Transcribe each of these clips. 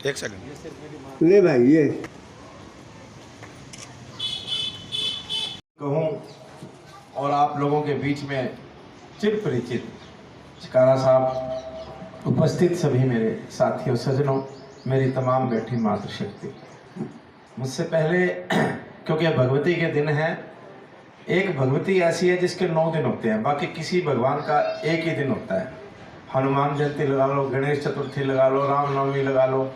एक सेकंड ले भाई ये कहूँ और आप लोगों के बीच में चिर परिचित चिकारा साहब, उपस्थित सभी मेरे साथियों सज्जनों, मेरी तमाम बैठी मातृशक्ति। मुझसे पहले क्योंकि भगवती के दिन हैं, एक भगवती ऐसी है जिसके 9 दिन होते हैं, बाकी किसी भगवान का एक ही दिन होता है। हनुमान जयंती लगा लो, गणेश चतुर्थी लगा लो, रामनवमी लगा लो,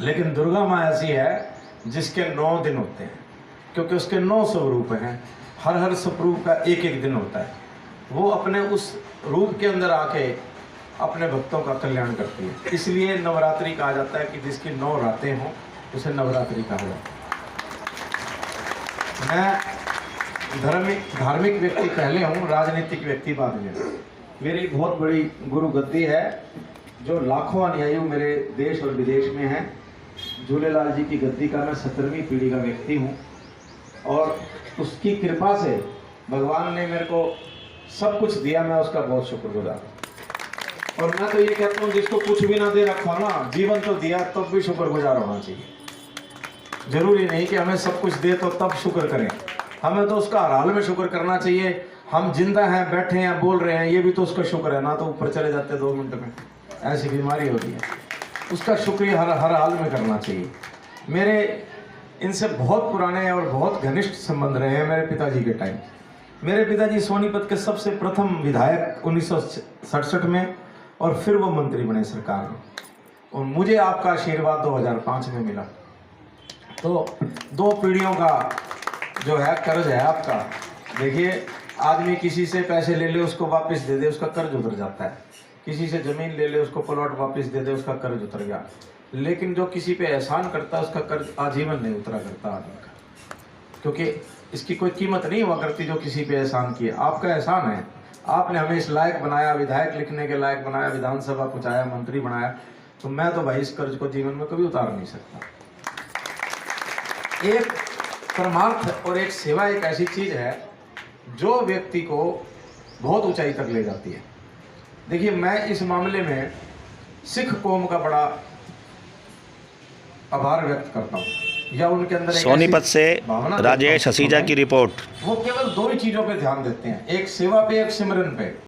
लेकिन दुर्गा माँ ऐसी है जिसके 9 दिन होते हैं, क्योंकि उसके 9 स्वरूप हैं। हर हर स्वरूप का एक एक दिन होता है। वो अपने उस रूप के अंदर आके अपने भक्तों का कल्याण करती है। इसलिए नवरात्रि कहा जाता है कि जिसकी 9 रातें हों उसे नवरात्रि कहा जाता है। मैं धार्मिक व्यक्ति पहले हूँ, राजनीतिक व्यक्ति बाद में। मेरी बहुत बड़ी गुरु गद्दी है जो लाखों अनुयायी मेरे देश और विदेश में हैं। झूलेलाल जी की गद्दी का मैं 17वीं पीढ़ी का व्यक्ति हूँ और उसकी कृपा से भगवान ने मेरे को सब कुछ दिया। मैं उसका बहुत शुक्रगुजार हूँ। और मैं तो ये कहता हूँ जिसको कुछ भी ना दे रखा ना, जीवन तो दिया तब भी शुक्रगुजार होना चाहिए। जरूरी नहीं कि हमें सब कुछ दे तो तब शुक्र करें, हमें तो उसका हर हाल में शुक्र करना चाहिए। हम जिंदा हैं, बैठे हैं, बोल रहे हैं, ये भी तो उसका शुक्र है ना। तो ऊपर चले जाते 2 मिनट में, ऐसी बीमारी होती है। उसका शुक्रिया हर हाल में करना चाहिए। मेरे इनसे बहुत पुराने और बहुत घनिष्ठ संबंध रहे हैं मेरे पिताजी के टाइम। मेरे पिताजी सोनीपत के सबसे प्रथम विधायक 1967 में, और फिर वो मंत्री बने सरकार में। और मुझे आपका आशीर्वाद 2005 में मिला। तो 2 पीढ़ियों का जो है कर्ज है आपका। देखिए, आदमी किसी से पैसे ले ले उसको वापस दे दे, उसका कर्ज उतर जाता है। किसी से जमीन ले ले उसको प्लॉट वापस दे दे, उसका कर्ज उतर गया। लेकिन जो किसी पे एहसान करता है उसका कर्ज आजीवन नहीं उतरा करता आदमी का, क्योंकि इसकी कोई कीमत नहीं हुआ करती जो किसी पे एहसान किया। आपका एहसान है, आपने हमें इस लायक बनाया, विधायक लिखने के लायक बनाया, विधानसभा पहुंचाया, मंत्री बनाया। तो मैं तो भाई इस कर्ज को जीवन में कभी उतार नहीं सकता। एक परमार्थ और एक सेवा एक ऐसी चीज है जो व्यक्ति को बहुत ऊंचाई तक ले जाती है। देखिए, मैं इस मामले में सिख कौम का बड़ा आभार व्यक्त करता हूँ, या उनके अंदर सोनीपत से राजेश हसीजा की रिपोर्ट। वो केवल 2 ही चीजों पे ध्यान देते हैं, एक सेवा पे, एक सिमरन पे।